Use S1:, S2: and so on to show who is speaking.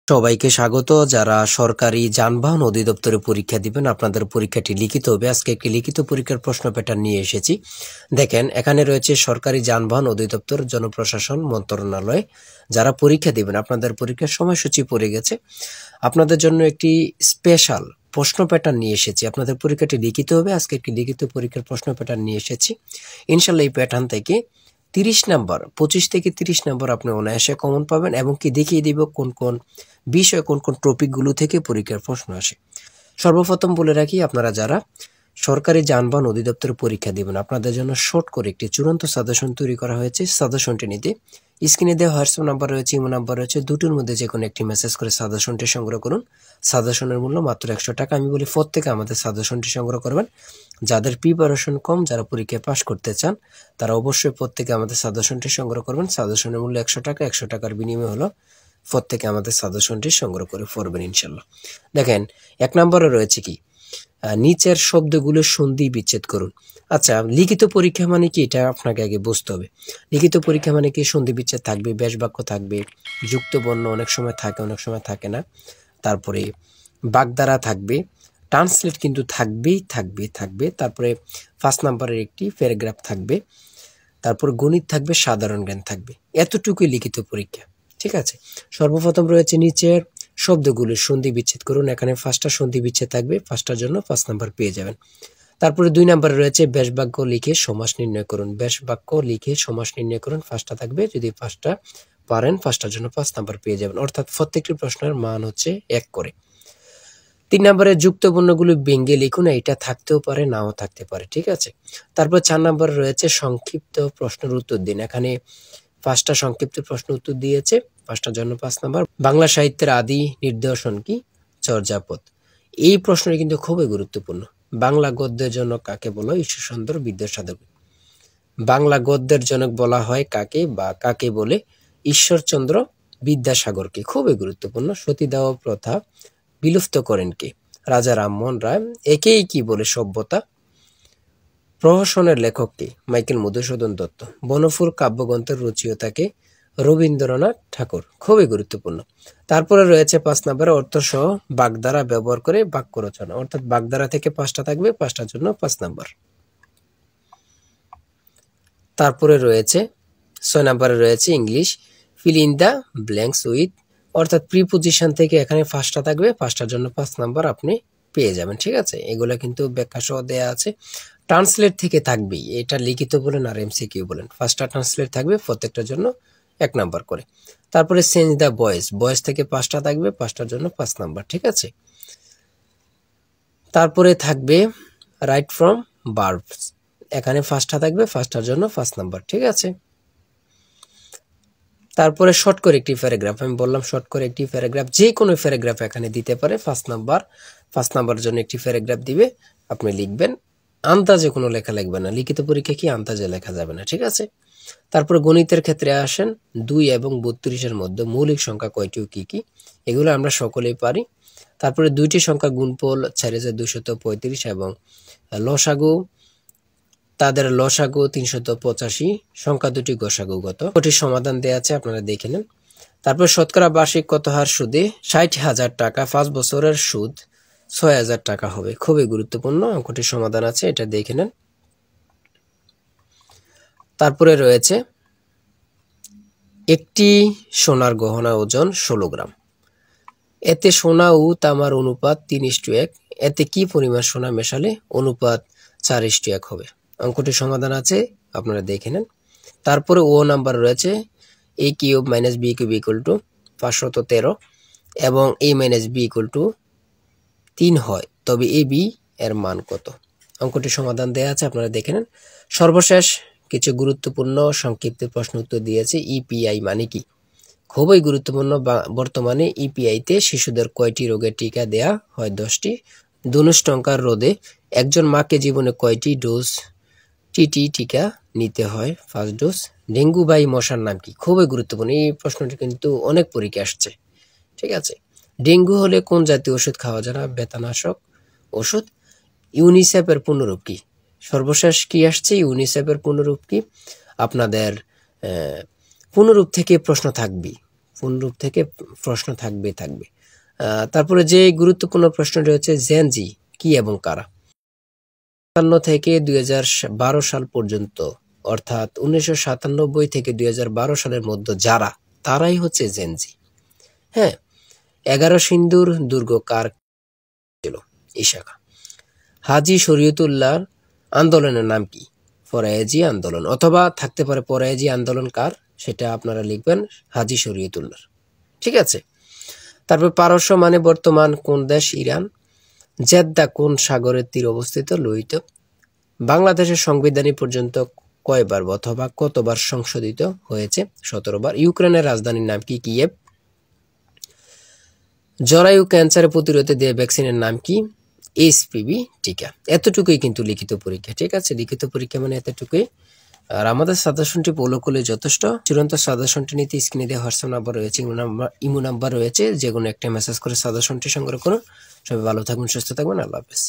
S1: সবাইকে স্বাগত। যারা সরকারি যানবাহন অধিদপ্তরে পরীক্ষা দিবেন, আপনাদের পরীক্ষাটি লিখিত হবে। আজকে একটি লিখিত পরীক্ষার প্রশ্ন প্যাটার্ন নিয়ে এসেছি। দেখেন, এখানে রয়েছে সরকারি যানবাহন অধিদপ্তর, জনপ্রশাসন মন্ত্রণালয়। যারা পরীক্ষা দিবেন, আপনাদের পরীক্ষার সময়সূচি পড়ে গেছে। আপনাদের জন্য একটি স্পেশাল প্রশ্ন প্যাটার্ন নিয়ে এসেছি। আপনাদের পরীক্ষাটি লিখিত হবে। আজকে একটি লিখিত পরীক্ষার প্রশ্ন প্যাটার্ন নিয়ে এসেছি। ইনশাল্লাহ এই প্যাটার্ন থেকে 30 নাম্বার, 25 থেকে 30 নাম্বার আপনি অনায়াসে কমন পাবেন, এবং কি দেখিয়ে দিব কোন কোন বিষয়, কোন কোন টপিকগুলো থেকে পরীক্ষার প্রশ্ন আসে। সর্বপ্রথম বলে রাখি, আপনারা যারা সরকারি যানবাহন অধিদপ্তরে পরীক্ষা দিবেন, আপনাদের জন্য শর্ট করে একটি চূড়ান্ত সাজেশন তৈরি করা হয়েছে। সাজেশনটি নিতে স্ক্রিনে দেওয়া হোয়াটসঅ্যাপ নাম্বার রয়েছে, ইমো নাম্বার রয়েছে, দুটোর মধ্যে যে কোনো একটি মেসেজ করে সাজেশনটি সংগ্রহ করুন। সাজেশনের মূল্য মাত্র 100 টাকা। আমি বলি প্রত্যেকে আমাদের সাজেশনটি সংগ্রহ করবেন। যাদের প্রিপারেশন কম, যারা পরীক্ষায় পাশ করতে চান, তারা অবশ্যই প্রত্যেকে আমাদের সাজেশনটি সংগ্রহ করবেন। সাজেশনের মূল্য 100 টাকা। 100 টাকার বিনিময়ে হলো প্রত্যেকে আমাদের সাজেশনটি সংগ্রহ করে পড়বেন ইনশাল্লাহ। দেখেন, 1 নম্বরে রয়েছে কি, নিচের শব্দগুলো সন্ধি বিচ্ছেদ করুন। আচ্ছা, লিখিত পরীক্ষা মানে কি, এটা আপনাকে আগে বুঝতে হবে। লিখিত পরীক্ষা মানে কি, সন্ধি বিচ্ছেদ থাকবে, ব্যাস বাক্য থাকবে, যুক্ত বর্ণ অনেক সময় থাকে, অনেক সময় থাকে না, তারপরে বাগধারা থাকবে, ট্রান্সলেট কিন্তু থাকবেই থাকবে। তারপরে 5 নম্বরের একটি প্যারাগ্রাফ থাকবে, তারপর গণিত থাকবে, সাধারণ জ্ঞান থাকবে। এতটুকুই লিখিত পরীক্ষা, ঠিক আছে। সর্বপ্রথম রয়েছে নিচের শব্দগুলো সন্ধি বিচ্ছেদ করুন। এখানে 5টা সন্ধি বিচ্ছেদ থাকবে, 5টার জন্য 5 নাম্বার পেয়ে যাবেন। তারপরে 2 নম্বরে রয়েছে ব্যাস বাক্য লিখে সমাস নির্ণয় করুন। ব্যাস বাক্য লিখে সমাস নির্ণয় করুন, 5টা থাকবে। যদি 5টা পারেন, 5টার জন্য 5 নাম্বার পেয়ে যাবেন। অর্থাৎ প্রত্যেকটি প্রশ্নের মান হচ্ছে 1 করে। 3 নম্বরে যুক্ত বর্ণগুলো ব্যঙ্গে লিখুন। এটা থাকতেও পারে, নাও থাকতে পারে, ঠিক আছে। তারপর 4 নম্বরে রয়েছে সংক্ষিপ্ত প্রশ্নের উত্তর দিন। এখানে 5টা সংক্ষিপ্ত প্রশ্ন উত্তর দিয়েছে, 5টার জন্য 5 নাম্বার। বাংলা সাহিত্যের আদি নিদর্শন কি? চর্যাপদ। এই প্রশ্নটি কিন্তু খুবই গুরুত্বপূর্ণ। বাংলা গদ্যের জনক কাকে বলা হয়? ঈশ্বরচন্দ্র বিদ্যাসাগর। বাংলা গদ্যের জনক বলা হয় কাকে, বা কাকে বলে? ঈশ্বরচন্দ্র বিদ্যাসাগরকে। খুবই গুরুত্বপূর্ণ। সতীদাহ প্রথা বিলুপ্ত করেন কে? রাজা রামমোহন রায়। একেই কি বলে সভ্যতা? প্রহসনের লেখক কে? মাইকেল মধুসূদন দত্ত। বনফুল কাব্যগ্রন্থের রচয়িতাকে? রবীন্দ্রনাথ ঠাকুর। খুবই গুরুত্বপূর্ণ। তারপরে রয়েছে 5 নম্বরে অর্থ সহ বাগধারা ব্যবহার করে বাক্য রচনা। অর্থাৎ বাগধারা থেকে 5টা থাকবে, 5টার জন্য 5 নাম্বার। তারপরে রয়েছে 6 নম্বরে রয়েছে English fill in the blanks with. অর্থাৎ প্রিপোজিশন থেকে এখানে 5টা থাকবে, 5টার জন্য 5 নাম্বার আপনি পেয়ে যাবেন, ঠিক আছে। এগুলো কিন্তু ব্যাখ্যা সহ দেয়া আছে। ট্রান্সলেট থেকে থাকবেই, এটা লিখিত বলেন আর এমসিকিউ বলেন, 5টা ট্রান্সলেট থাকবে, প্রত্যেকটার জন্য 1 নাম্বার করে। তারপরে চেঞ্জ দ্য ভয়েস, ভয়েস থেকে 5টা থাকবে, 5টার জন্য 5 নাম্বার, ঠিক আছে। তারপরে থাকবে রাইট ফ্রম ভার্বস। এখানে 5টা থাকবে, 5টার জন্য 5 নাম্বার, ঠিক আছে। তারপরে শর্ট করে একটি প্যারাগ্রাফ, আমি বললাম শর্ট করে একটি প্যারাগ্রাফ, যে কোনো প্যারাগ্রাফ এখানে দিতে পারে। 5 নাম্বার, 5 নাম্বারের জন্য একটি প্যারাগ্রাফ দিবে, আপনি লিখবেন। আন্দাজে কোনো লেখা লিখবে না, লিখিত পরীক্ষা কি আন্দাজে লেখা যাবে না, ঠিক আছে। তারপরে গণিতের ক্ষেত্রে আসেন, 2 এবং 32-এর মধ্যে মৌলিক সংখ্যা কয়টি ও কি কি? এগুলো আমরা সকলেই পারি। তারপরে 2টি সংখ্যা গুণফল 4235 এবং লসাগু, তাদের লসাগু 385, সংখ্যা দুটি গসাগু কত? ওটির সমাধান দেয়া আছে, আপনারা দেখে নেন। তারপর শতকরা বার্ষিক কত হার সুদে? 60,000 টাকা, 5 বছরের সুদ 6,000 টাকা হবে। খুবই গুরুত্বপূর্ণ, অঙ্কটির সমাধান আছে, এটা দেখে নেন। তারপরে রয়েছে একটি সোনার গহনা ওজন 16 গ্রাম। এতে সোনা ও তামার অনুপাত 3:1। এতে কি পরিমাণ সোনা মেশালে অনুপাত 4:1 হবে? অঙ্কটির সমাধান আছে, আপনারা দেখে নেন। তারপরে ও নাম্বার রয়েছে a cube minus b cube equal to 513 এবং a minus b equal to 3 হয়, তবে ab এর মান কত? অঙ্কটির সমাধান দেয়া আছে, আপনারা দেখে নেন। সর্বশেষ কিছু গুরুত্বপূর্ণ সংক্ষিপ্ত প্রশ্ন উত্তর দিয়েছে। ইপিআই মানে কি? খুবই গুরুত্বপূর্ণ। বর্তমানে ইপিআইতে শিশুদের কয়টি রোগের টিকা দেয়া হয়? 10টি। ধনুষ্টঙ্কার রোধে একজন মাকে জীবনে কয়টি ডোজ টিটি টিকা নিতে হয়? 5 ডোজ। ডেঙ্গু বাই মশার নাম কি? খুবই গুরুত্বপূর্ণ, এই প্রশ্নটি কিন্তু অনেক পরীক্ষা আসছে, ঠিক আছে। ডেঙ্গু হলে কোন জাতীয় ওষুধ খাওয়া যায় না? বেতানাশক ওষুধ। ইউনিসেফের পুনরূপ কি? সর্বশেষ কি আসছে? ইউনিসেফের পুনরূপ কি? আপনাদের পুনরূপ থেকে প্রশ্ন থাকবে, পূর্ণরূপ থেকে প্রশ্ন থাকবে। তারপরে যে গুরুত্বপূর্ণ প্রশ্নটি হচ্ছে জেনজি কি এবং কারা। 1997 থেকে 2012 সাল পর্যন্ত, অর্থাৎ 1997 থেকে 2012 সালের মধ্যে যারা, তারাই হচ্ছে জেনজি। হ্যাঁ, 11 সিন্ধুর দুর্গ কার ছিল? ইশাকা। হাজী শরীয়তুল্লাহর আন্দোলনের নাম কি? ফরায়েজি আন্দোলন, অথবা থাকতে পারে ফরায়েজি আন্দোলন কার, সেটা আপনারা লিখবেন হাজী শরীয়তুল্লাহ। ঠিক আছে। তারপর পারস্য মানে বর্তমান কোন দেশ? ইরান। জেদ্দা কোন সাগরের তীরে অবস্থিত? লোহিত। বাংলাদেশের সংবিধান পর্যন্ত কয়বার অথবা কতবার সংশোধিত হয়েছে? 17 বার। ইউক্রেনের রাজধানীর নাম কি? কিয়েভ। জরায়ু ক্যান্সারের প্রতিরোধে দেয়া ভ্যাকসিনের নাম কি? HPV টিকা। এতটুকুই কিন্তু লিখিত পরীক্ষা। ঠিক আছে, লিখিত পরীক্ষা মানে এতটুকুই। আর আমাদের সাজেশনটি ফলো করলে যথেষ্ট। চূড়ান্ত সাজেশনটি নিতে স্ক্রিনে দেওয়া হোয়াটসঅ্যাপ নাম্বার রয়েছে, ইমো নাম্বার রয়েছে, যে কোনো একটা মেসেজ করে সাজেশনটি সংগ্রহ করুন। সবাই ভালো থাকবেন, সুস্থ থাকবেন। আল্লাহ হাফেজ।